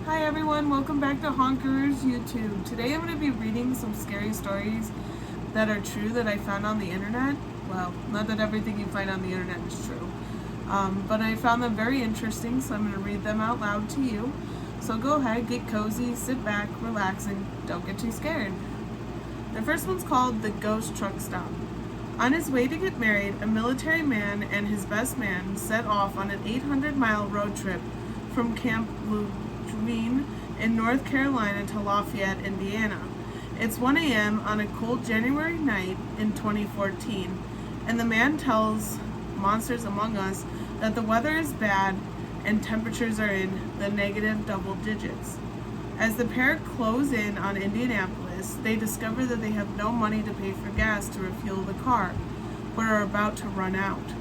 Hi everyone, welcome back to Honker's YouTube. Today I'm going to be reading some scary stories that are true that I found on the internet. Well, not that everything you find on the internet is true, but I found them very interesting, so I'm going to read them out loud to you. So go ahead, get cozy, sit back, relax, and don't get too scared. The first one's called The Ghost Truck Stop. On his way to get married, a military man and his best man set off on an 800-mile road trip from Camp Lejeune in North Carolina to Lafayette, Indiana. It's 1 a.m. on a cold January night in 2014, and the man tells Monsters Among Us that the weather is bad and temperatures are in the negative double digits. As the pair close in on Indianapolis, they discover that they have no money to pay for gas to refuel the car, but are about to run out.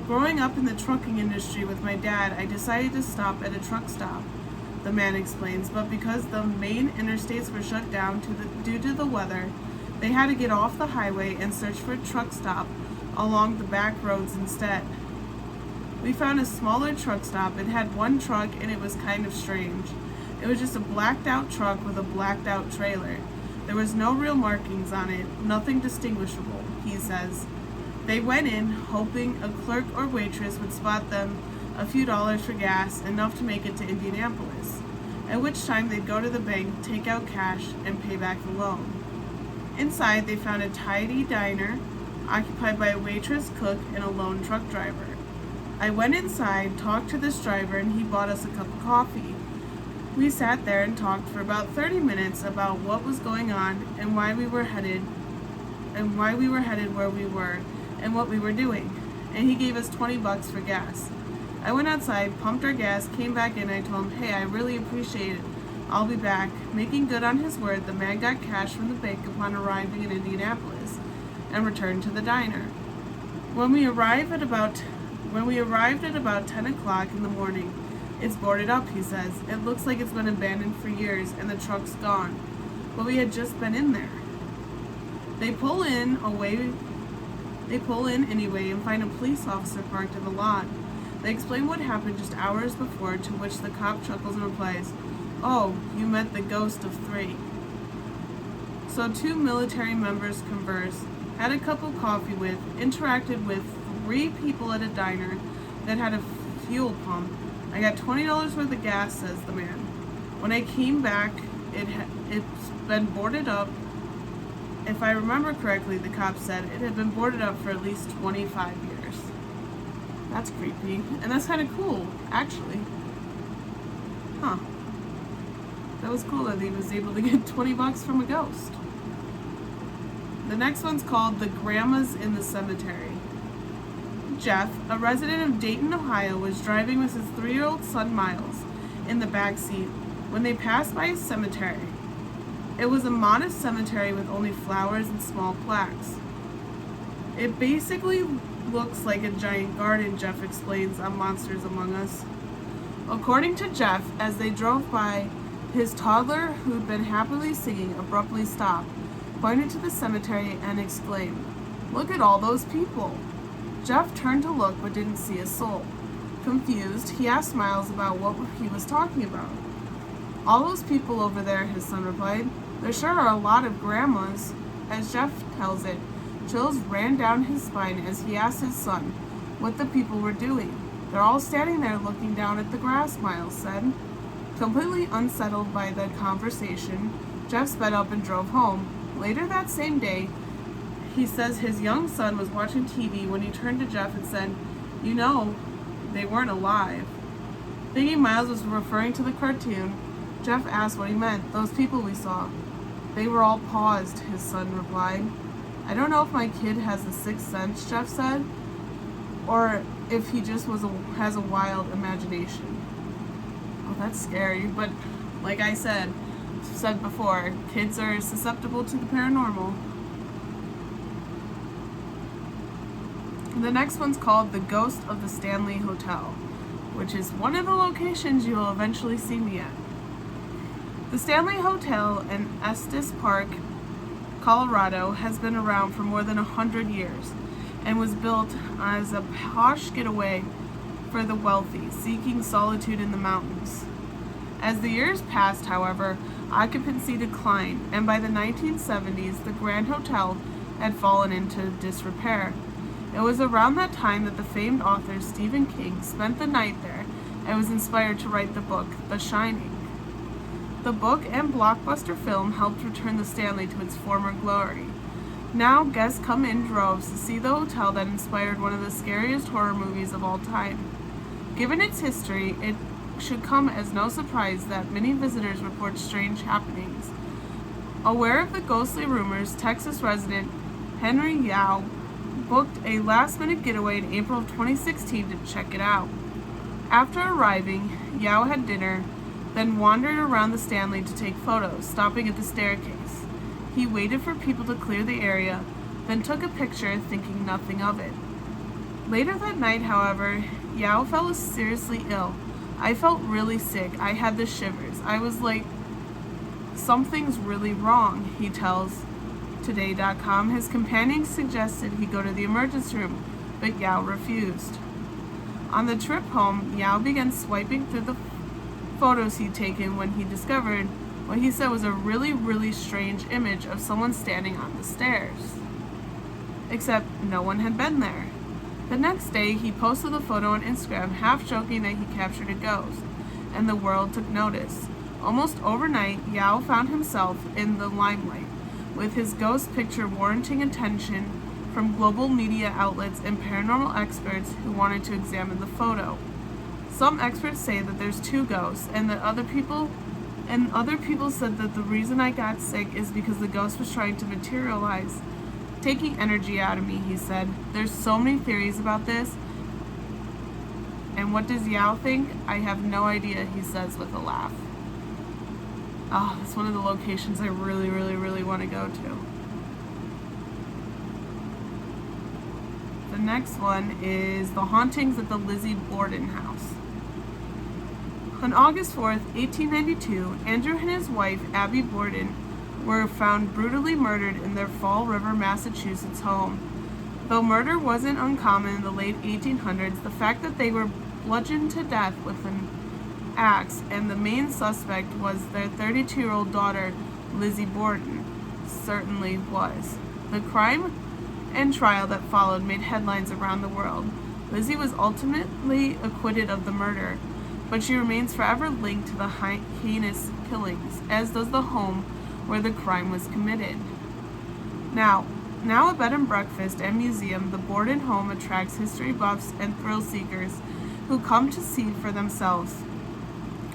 Growing up in the trucking industry with my dad, I decided to stop at a truck stop, the man explains, but because the main interstates were shut down due to the weather, they had to get off the highway and search for a truck stop along the back roads instead. We found a smaller truck stop. It had one truck and it was kind of strange. It was just a blacked out truck with a blacked out trailer. There was no real markings on it, nothing distinguishable, he says. They went in, hoping a clerk or waitress would spot them a few dollars for gas, enough to make it to Indianapolis, at which time they'd go to the bank, take out cash, and pay back the loan. Inside, they found a tidy diner, occupied by a waitress, cook, and a lone truck driver. I went inside, talked to this driver, and he bought us a cup of coffee. We sat there and talked for about 30 minutes about what was going on and why we were headed where we were and what we were doing. And he gave us $20 for gas. I went outside, pumped our gas, came back in, and I told him, "Hey, I really appreciate it. I'll be back." Making good on his word, the man got cash from the bank upon arriving in Indianapolis and returned to the diner. When we arrived at about 10 o'clock in the morning, it's boarded up, he says. It looks like it's been abandoned for years and the truck's gone. But we had just been in there. They pull in anyway and find a police officer parked in the lot. They explain what happened just hours before, to which the cop chuckles and replies, "Oh, you met the ghost of 3. So 2 military members conversed, had a cup of coffee with, interacted with 3 people at a diner that had a fuel pump. I got $20 worth of gas," says the man. "When I came back, it's been boarded up. If I remember correctly," the cop said, "it had been boarded up for at least 25 years. That's creepy. And that's kind of cool, actually. Huh. That was cool that he was able to get $20 from a ghost. The next one's called The Grandmas in the Cemetery. Jeff, a resident of Dayton, Ohio, was driving with his 3-year-old son Miles in the back seat when they passed by a cemetery. It was a modest cemetery with only flowers and small plaques. It basically looks like a giant garden, Jeff explains on Monsters Among Us. According to Jeff, as they drove by, his toddler, who'd been happily singing, abruptly stopped, pointed to the cemetery, and exclaimed, "Look at all those people." Jeff turned to look but didn't see a soul. Confused, he asked Miles about what he was talking about. "All those people over there," his son replied. "There sure are a lot of grandmas." As Jeff tells it, chills ran down his spine as he asked his son what the people were doing. "They're all standing there looking down at the grass," Miles said. Completely unsettled by the conversation, Jeff sped up and drove home. Later that same day, he says his young son was watching TV when he turned to Jeff and said, "You know, they weren't alive." Thinking Miles was referring to the cartoon, Jeff asked what he meant. "Those people we saw. They were all paused," his son replied. "I don't know if my kid has a sixth sense," Jeff said, "or if he just has a wild imagination." Oh, that's scary, but like I said before, kids are susceptible to the paranormal. The next one's called The Ghost of the Stanley Hotel, which is one of the locations you will eventually see me at. The Stanley Hotel in Estes Park, Colorado, has been around for more than 100 years and was built as a posh getaway for the wealthy seeking solitude in the mountains. As the years passed, however, occupancy declined, and by the 1970s, the Grand Hotel had fallen into disrepair. It was around that time that the famed author Stephen King spent the night there and was inspired to write the book The Shining. The book and blockbuster film helped return the Stanley to its former glory. Now, guests come in droves to see the hotel that inspired one of the scariest horror movies of all time. Given its history, it should come as no surprise that many visitors report strange happenings. Aware of the ghostly rumors, Texas resident Henry Yao booked a last-minute getaway in April of 2016 to check it out. After arriving, Yao had dinner, then wandered around the Stanley to take photos, stopping at the staircase. He waited for people to clear the area, then took a picture, thinking nothing of it. Later that night, however, Yao fell seriously ill. I felt really sick. I had the shivers. I was like, something's really wrong, he tells Today.com. His companion suggested he go to the emergency room, but Yao refused. On the trip home, Yao began swiping through the photos he'd taken when he discovered what he said was a really, really strange image of someone standing on the stairs. Except no one had been there. The next day, he posted the photo on Instagram, half joking that he captured a ghost, and the world took notice. Almost overnight, Yao found himself in the limelight, with his ghost picture warranting attention from global media outlets and paranormal experts who wanted to examine the photo. Some experts say that there's two ghosts, and that other people said that the reason I got sick is because the ghost was trying to materialize, taking energy out of me, he said. There's so many theories about this. And what does Yao think? I have no idea, he says with a laugh. Oh, it's one of the locations I really, really, really want to go to. The next one is the hauntings at the Lizzie Borden house. On August 4th, 1892, Andrew and his wife, Abby Borden, were found brutally murdered in their Fall River, Massachusetts home. Though murder wasn't uncommon in the late 1800s, the fact that they were bludgeoned to death with an axe and the main suspect was their 32-year-old daughter, Lizzie Borden, certainly was. The crime and trial that followed made headlines around the world. Lizzie was ultimately acquitted of the murder, but she remains forever linked to the heinous killings, as does the home where the crime was committed. Now a bed and breakfast and museum, the Borden home attracts history buffs and thrill seekers who come to see for themselves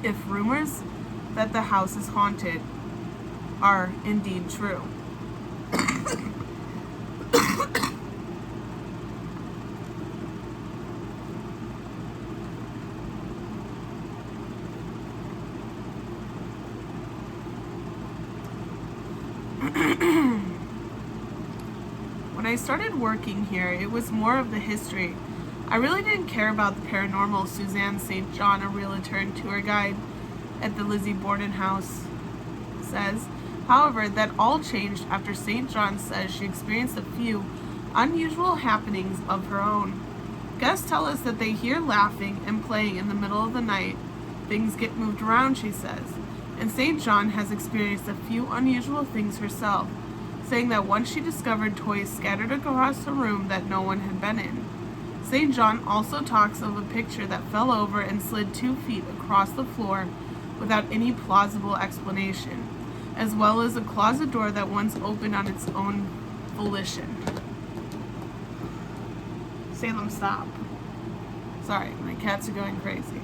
if rumors that the house is haunted are indeed true. When I started working here, it was more of the history. I really didn't care about the paranormal. Suzanne St. John, a realtor and tour guide at the Lizzie Borden house, says. However, that all changed after St. John says she experienced a few unusual happenings of her own. Guests tell us that they hear laughing and playing in the middle of the night. Things get moved around, she says. And St. John has experienced a few unusual things herself, saying that once she discovered toys scattered across the room that no one had been in. St. John also talks of a picture that fell over and slid 2 feet across the floor without any plausible explanation, as well as a closet door that once opened on its own volition. Salem, stop. Sorry, my cats are going crazy.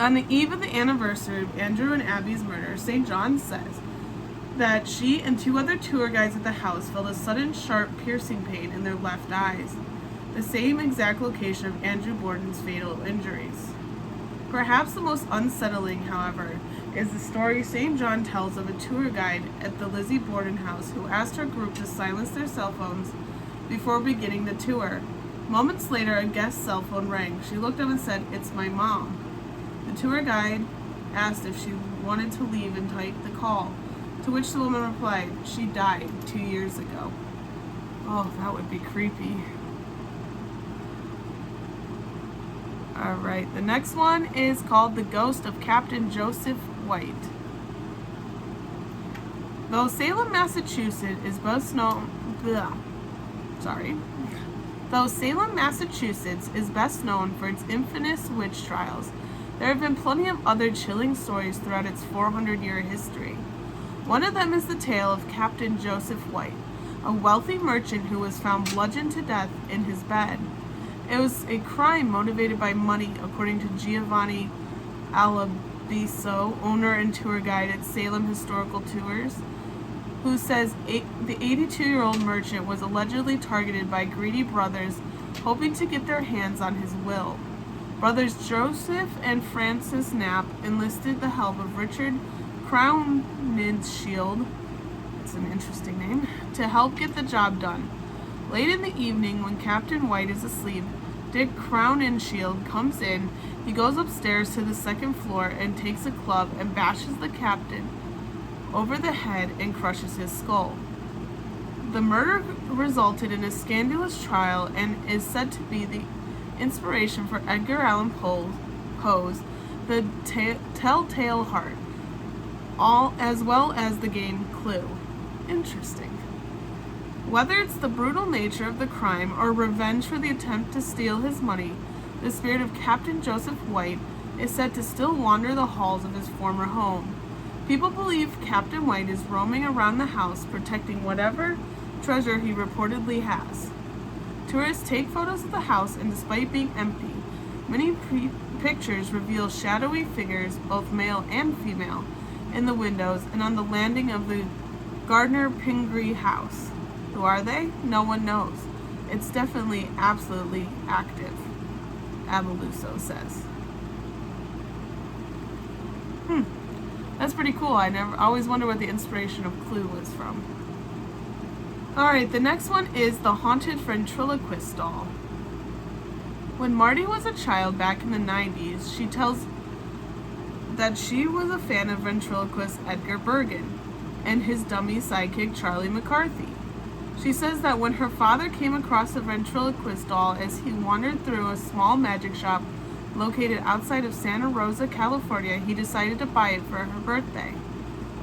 On the eve of the anniversary of Andrew and Abby's murder, St. John says that she and 2 other tour guides at the house felt a sudden, sharp, piercing pain in their left eyes, the same exact location of Andrew Borden's fatal injuries. Perhaps the most unsettling, however, is the story St. John tells of a tour guide at the Lizzie Borden house who asked her group to silence their cell phones before beginning the tour. Moments later, a guest's cell phone rang. She looked up and said, "It's my mom." The tour guide asked if she wanted to leave and take the call, to which the woman replied, "She died 2 years ago." Oh, that would be creepy. Alright, the next one is called The Ghost of Captain Joseph White. Though Salem, Massachusetts is best known Though Salem, Massachusetts is best known for its infamous witch trials, there have been plenty of other chilling stories throughout its 400-year history. One of them is the tale of Captain Joseph White, a wealthy merchant who was found bludgeoned to death in his bed. It was a crime motivated by money, according to Giovanni Alabiso, owner and tour guide at Salem Historical Tours, who says the 82-year-old merchant was allegedly targeted by greedy brothers hoping to get their hands on his will. Brothers Joseph and Francis Knapp enlisted the help of Richard Crowninshield, it's an interesting name, to help get the job done. Late in the evening, when Captain White is asleep, Dick Crowninshield comes in. He goes upstairs to the second floor and takes a club and bashes the captain over the head and crushes his skull. The murder resulted in a scandalous trial and is said to be the inspiration for Edgar Allan Poe's The Telltale Heart, as well as the game Clue. Interesting. Whether it's the brutal nature of the crime or revenge for the attempt to steal his money, the spirit of Captain Joseph White is said to still wander the halls of his former home. People believe Captain White is roaming around the house protecting whatever treasure he reportedly has. Tourists take photos of the house, and despite being empty, many pictures reveal shadowy figures, both male and female, in the windows and on the landing of the Gardner Pingree house. Who are they? No one knows. It's definitely absolutely active, Abeluso says. That's pretty cool. I always wonder what the inspiration of Clue was from. Alright, the next one is the Haunted Ventriloquist Doll. When Marty was a child back in the 90s, she tells that she was a fan of ventriloquist Edgar Bergen and his dummy sidekick Charlie McCarthy. She says that when her father came across a ventriloquist doll as he wandered through a small magic shop located outside of Santa Rosa, California, he decided to buy it for her birthday.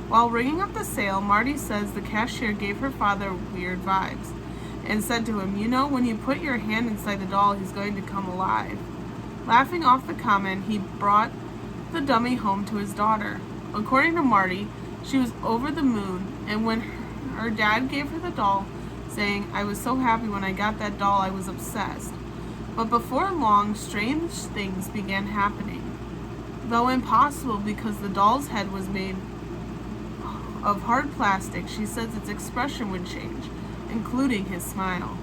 While ringing up the sale, Marty says the cashier gave her father weird vibes and said to him, "You know, when you put your hand inside the doll, he's going to come alive." Laughing off the comment, he brought the dummy home to his daughter. According to Marty, she was over the moon, and when her dad gave her the doll, saying, "I was so happy when I got that doll, I was obsessed." But before long, strange things began happening. Though impossible because the doll's head was made of hard plastic, she says its expression would change, including his smile.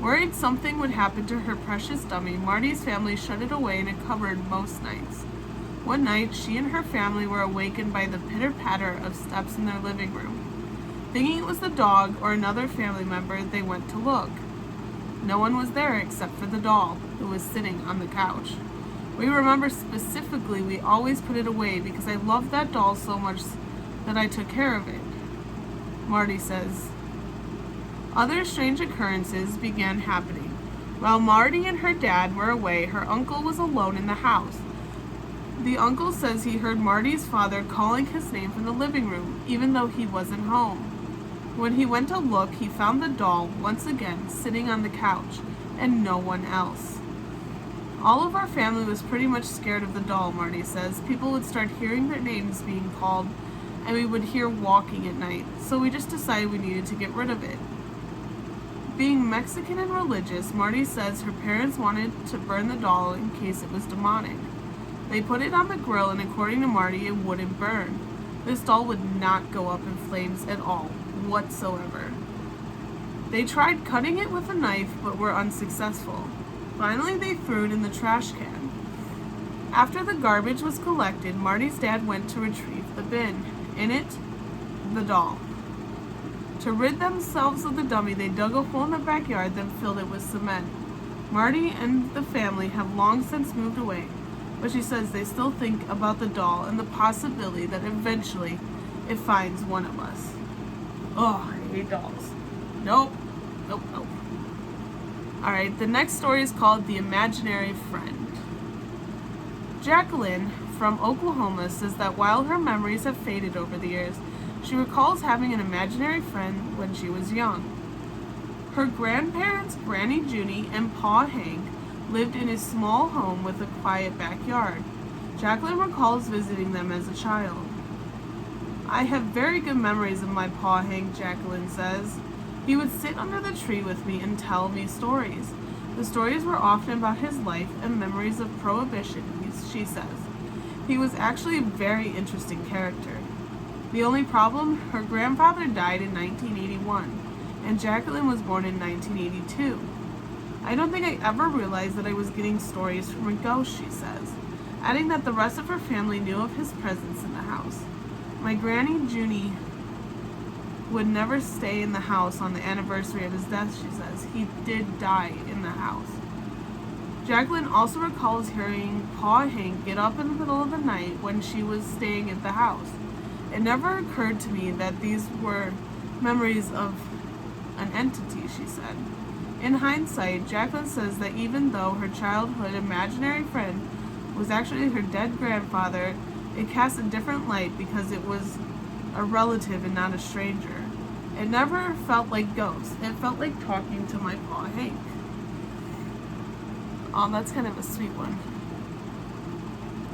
Worried something would happen to her precious dummy, Marty's family shut it away in a cupboard most nights. One night, she and her family were awakened by the pitter-patter of steps in their living room. Thinking it was the dog or another family member, they went to look. No one was there except for the doll, who was sitting on the couch. We remember specifically we always put it away because I loved that doll so much that I took care of it, Marty says. Other strange occurrences began happening. While Marty and her dad were away, her uncle was alone in the house. The uncle says he heard Marty's father calling his name from the living room, even though he wasn't home. When he went to look, he found the doll once again sitting on the couch, and no one else. All of our family was pretty much scared of the doll, Marty says. People would start hearing their names being called, and we would hear walking at night, so we just decided we needed to get rid of it. Being Mexican and religious, Marty says her parents wanted to burn the doll in case it was demonic. They put it on the grill, and according to Marty, it wouldn't burn. This doll would not go up in flames at all, whatsoever. They tried cutting it with a knife, but were unsuccessful. Finally, they threw it in the trash can. After the garbage was collected, Marty's dad went to retrieve the bin. In it, the doll. To rid themselves of the dummy, they dug a hole in the backyard, then filled it with cement. Marty and the family have long since moved away, but she says they still think about the doll and the possibility that eventually it finds one of us. Oh, I hate dolls. Nope. Alright, the next story is called The Imaginary Friend. Jacqueline from Oklahoma says that while her memories have faded over the years, she recalls having an imaginary friend when she was young. Her grandparents, Granny Junie and Pa Hank, lived in a small home with a quiet backyard. Jacqueline recalls visiting them as a child. I have very good memories of my Pa Hank, Jacqueline says. He would sit under the tree with me and tell me stories. The stories were often about his life and memories of prohibition, she says. He was actually a very interesting character. The only problem, her grandfather died in 1981, and Jacqueline was born in 1982. I don't think I ever realized that I was getting stories from a ghost, she says, adding that the rest of her family knew of his presence in the house. My Granny Junie would never stay in the house on the anniversary of his death, she says. He did die in the house. Jacqueline also recalls hearing Pa Hank get up in the middle of the night when she was staying at the house. It never occurred to me that these were memories of an entity, she said. In hindsight, Jacqueline says that even though her childhood imaginary friend was actually her dead grandfather, it cast a different light because it was a relative and not a stranger. It never felt like ghosts. It felt like talking to my Pa Hank. Oh, that's kind of a sweet one.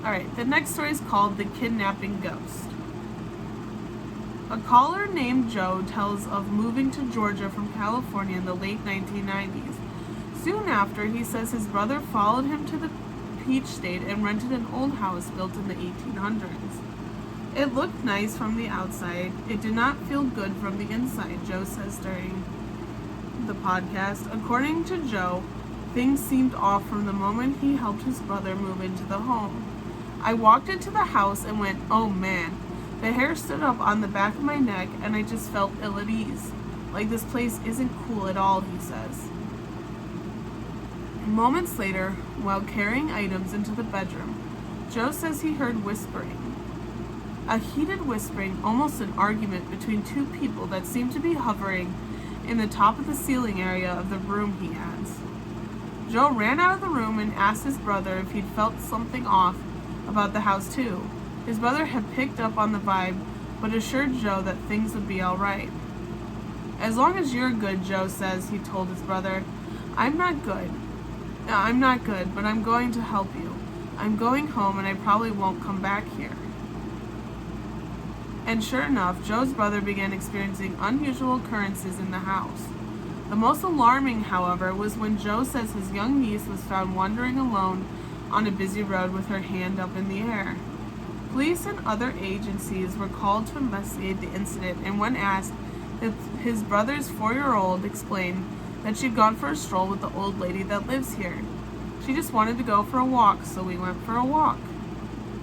Alright, the next story is called The Kidnapping Ghost. A caller named Joe tells of moving to Georgia from California in the late 1990s. Soon after, he says his brother followed him to the Peach State and rented an old house built in the 1800s. It looked nice from the outside. It did not feel good from the inside, Joe says during the podcast. According to Joe, things seemed off from the moment he helped his brother move into the home. I walked into the house and went, oh man. The hair stood up on the back of my neck and I just felt ill at ease. Like this place isn't cool at all, he says. Moments later, while carrying items into the bedroom, Joe says he heard whispering. A heated whispering, almost an argument between two people that seemed to be hovering in the top of the ceiling area of the room, he adds. Joe ran out of the room and asked his brother if he'd felt something off about the house too. His brother had picked up on the vibe, but assured Joe that things would be alright. As long as you're good, Joe says, he told his brother. I'm not good, but I'm going to help you. I'm going home and I probably won't come back here. And sure enough, Joe's brother began experiencing unusual occurrences in the house. The most alarming, however, was when Joe says his young niece was found wandering alone on a busy road with her hand up in the air. Police and other agencies were called to investigate the incident, and when asked, his brother's 4-year-old explained that she'd gone for a stroll with the old lady that lives here. She just wanted to go for a walk, so we went for a walk.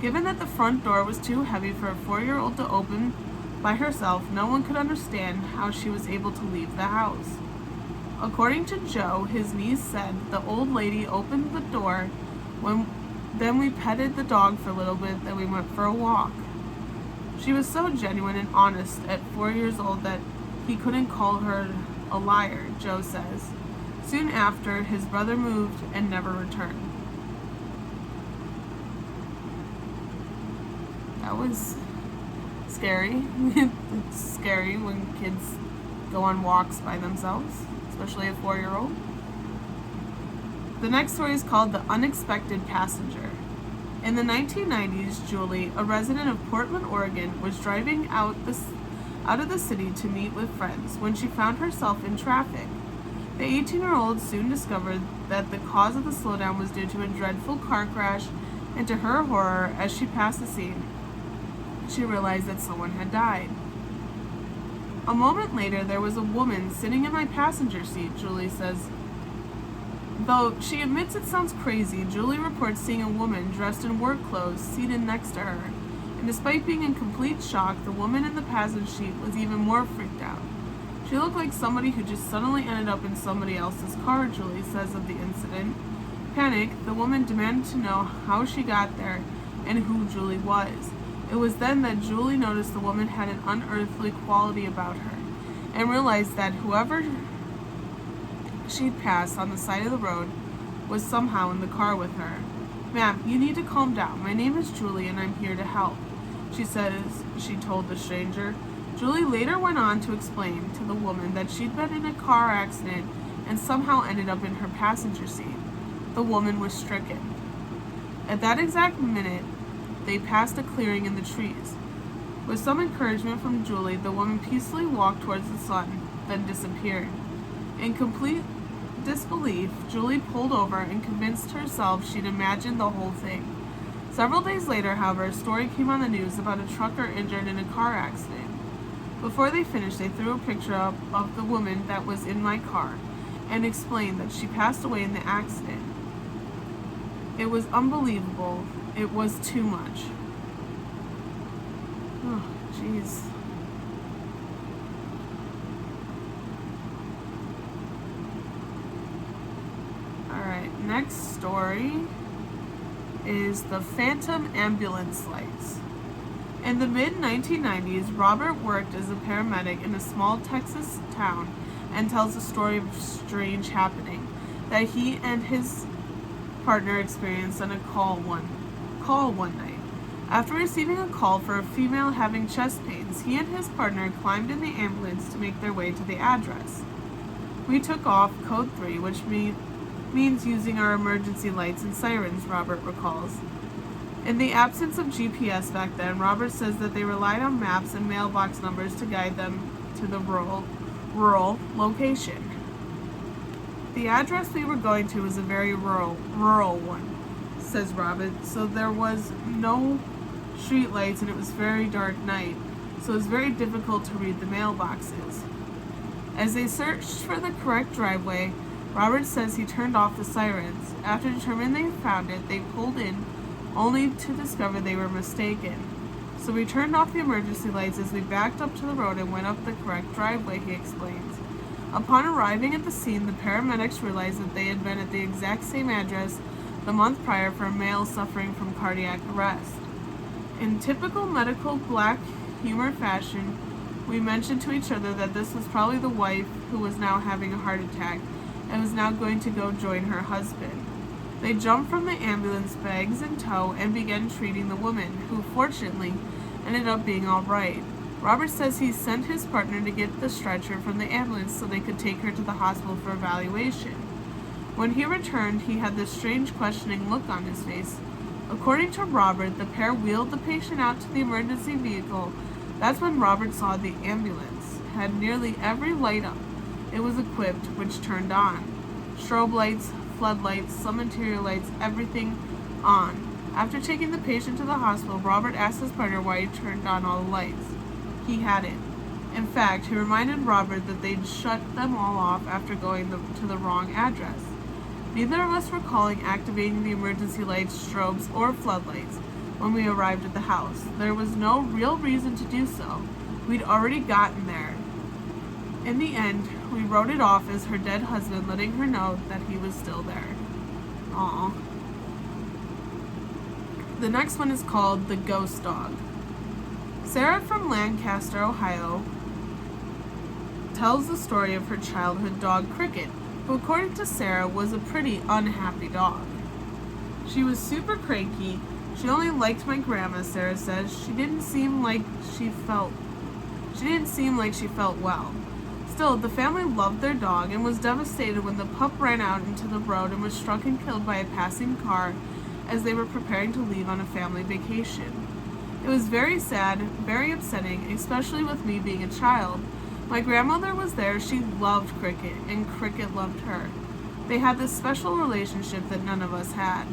Given that the front door was too heavy for a 4-year-old to open by herself, no one could understand how she was able to leave the house. According to Joe, his niece said the old lady opened the door then we petted the dog for a little bit, then we went for a walk. She was so genuine and honest at 4 years old that he couldn't call her a liar, Joe says. Soon after, his brother moved and never returned. That was scary. It's scary when kids go on walks by themselves, especially a 4-year-old. The next story is called The Unexpected Passenger. In the 1990s, Julie, a resident of Portland, Oregon, was driving out of the city to meet with friends when she found herself in traffic. The 18-year-old soon discovered that the cause of the slowdown was due to a dreadful car crash, and to her horror, as she passed the scene, she realized that someone had died. A moment later, there was a woman sitting in my passenger seat, Julie says. Though she admits it sounds crazy, Julie reports seeing a woman dressed in work clothes seated next to her, and despite being in complete shock, the woman in the passenger seat was even more freaked out. She looked like somebody who just suddenly ended up in somebody else's car, Julie says of the incident. Panicked, the woman demanded to know how she got there and who Julie was. It was then that Julie noticed the woman had an unearthly quality about her, and realized that whoever she'd passed on the side of the road was somehow in the car with her. "Ma'am, you need to calm down. My name is Julie and I'm here to help," she told the stranger. Julie later went on to explain to the woman that she'd been in a car accident and somehow ended up in her passenger seat. The woman was stricken. At that exact minute, they passed a clearing in the trees. With some encouragement from Julie, the woman peacefully walked towards the sun, then disappeared. In complete disbelief, Julie pulled over and convinced herself she'd imagined the whole thing. Several days later, however, a story came on the news about a trucker injured in a car accident. Before they finished, they threw a picture up of the woman that was in my car and explained that she passed away in the accident. It was unbelievable. It was too much. Oh, jeez. Alright, next story is the Phantom Ambulance Lights. In the mid-1990s, Robert worked as a paramedic in a small Texas town and tells a story of strange happening that he and his partner experienced on a call one night. After receiving a call for a female having chest pains, he and his partner climbed in the ambulance to make their way to the address. "We took off code 3, which means using our emergency lights and sirens," Robert recalls. In the absence of GPS back then, Robert says that they relied on maps and mailbox numbers to guide them to the rural location. "The address we were going to was a very rural one," says Robert, "so there was no street lights and it was very dark night, so it was very difficult to read the mailboxes." As they searched for the correct driveway, Robert says he turned off the sirens. After determining they found it, they pulled in, only to discover they were mistaken. "So we turned off the emergency lights as we backed up to the road and went up the correct driveway," he explains. Upon arriving at the scene, the paramedics realized that they had been at the exact same address the month prior for a male suffering from cardiac arrest. In typical medical black humor fashion, we mentioned to each other that this was probably the wife who was now having a heart attack and was now going to go join her husband. They jumped from the ambulance, bags in tow, and began treating the woman, who fortunately ended up being all right. Robert says he sent his partner to get the stretcher from the ambulance so they could take her to the hospital for evaluation. When he returned, he had this strange questioning look on his face. According to Robert, the pair wheeled the patient out to the emergency vehicle. That's when Robert saw the ambulance had nearly every light up it was equipped, which turned on. Strobe lights, floodlights, some interior lights, everything on. After taking the patient to the hospital, Robert asked his partner why he turned on all the lights. He hadn't. In fact, he reminded Robert that they'd shut them all off after going to the wrong address. Neither of us recalling activating the emergency lights, strobes, or floodlights when we arrived at the house. There was no real reason to do so. We'd already gotten there. In the end, we wrote it off as her dead husband letting her know that he was still there. Aww. The next one is called The Ghost Dog. Sarah from Lancaster, Ohio, tells the story of her childhood dog, Cricket, who, according to Sarah, was a pretty unhappy dog. "She was super cranky. She only liked my grandma," Sarah says. She didn't seem like she felt well. Still, the family loved their dog and was devastated when the pup ran out into the road and was struck and killed by a passing car as they were preparing to leave on a family vacation. It was very sad, very upsetting, especially with me being a child. My grandmother was there. She loved Cricket, and Cricket loved her. They had this special relationship that none of us had.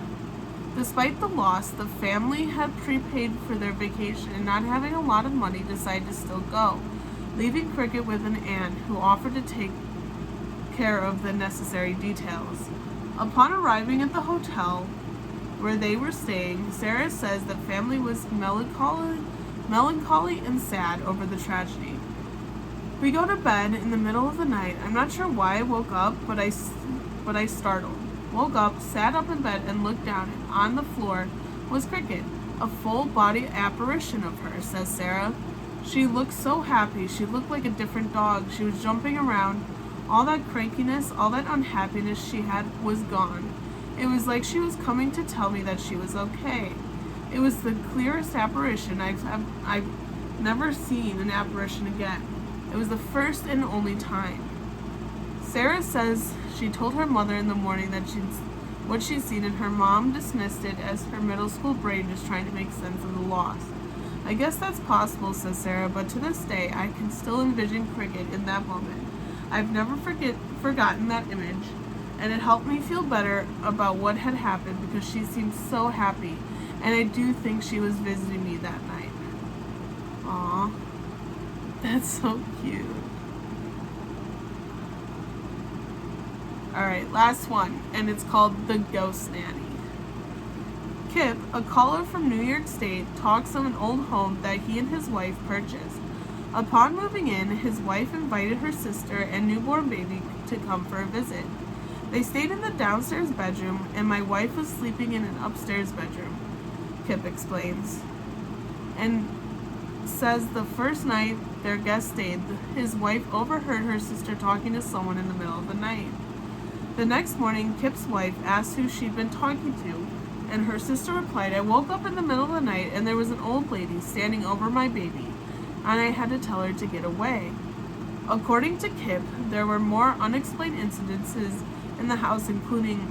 Despite the loss, the family had prepaid for their vacation and, not having a lot of money, decided to still go, leaving Cricket with an aunt who offered to take care of the necessary details. Upon arriving at the hotel where they were staying, Sarah says the family was melancholy and sad over the tragedy. "We go to bed in the middle of the night. I'm not sure why I woke up, but I startled. Woke up, sat up in bed, and looked down, and on the floor was Cricket, a full-body apparition of her," says Sarah. "She looked so happy. She looked like a different dog. She was jumping around. All that crankiness, all that unhappiness she had was gone. It was like she was coming to tell me that she was okay. It was the clearest apparition. I've never seen an apparition again. It was the first and only time. Sarah says she told her mother in the morning that what she'd seen, and her mom dismissed it as her middle school brain just trying to make sense of the loss. I guess that's possible, says Sarah, but to this day, I can still envision Cricket in that moment. I've never forgotten that image, and it helped me feel better about what had happened because she seemed so happy, and I do think she was visiting me that night. Aw, that's so cute. Alright, last one, and it's called The Ghost Nanny. Kip, a caller from New York State, talks of an old home that he and his wife purchased. Upon moving in, his wife invited her sister and newborn baby to come for a visit. They stayed in the downstairs bedroom, and my wife was sleeping in an upstairs bedroom, Kip explains. And says the first night their guest stayed, his wife overheard her sister talking to someone in the middle of the night. The next morning, Kip's wife asked who she'd been talking to, and her sister replied, I woke up in the middle of the night and there was an old lady standing over my baby, and I had to tell her to get away. According to Kip, there were more unexplained incidences in the house, including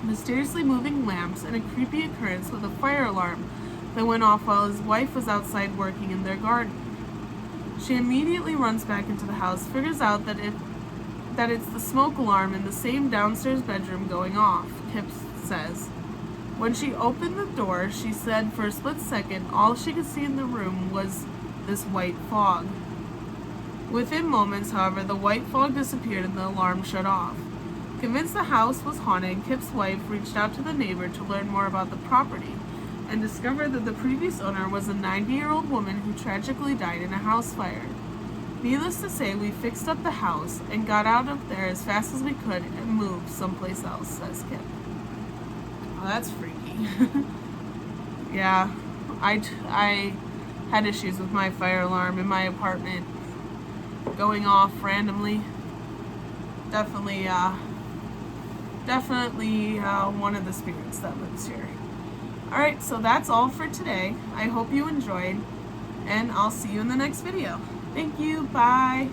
mysteriously moving lamps and a creepy occurrence with a fire alarm that went off while his wife was outside working in their garden. She immediately runs back into the house, figures out that it's the smoke alarm in the same downstairs bedroom going off, Kip says. When she opened the door, she said for a split second, all she could see in the room was this white fog. Within moments, however, the white fog disappeared and the alarm shut off. Convinced the house was haunted, Kip's wife reached out to the neighbor to learn more about the property and discovered that the previous owner was a 90-year-old woman who tragically died in a house fire. Needless to say, we fixed up the house and got out of there as fast as we could and moved someplace else, says Kip. Oh, that's freaky. Yeah, I had issues with my fire alarm in my apartment going off randomly. Definitely one of the spirits that lives here. Alright, so that's all for today. I hope you enjoyed, and I'll see you in the next video. Thank you. Bye.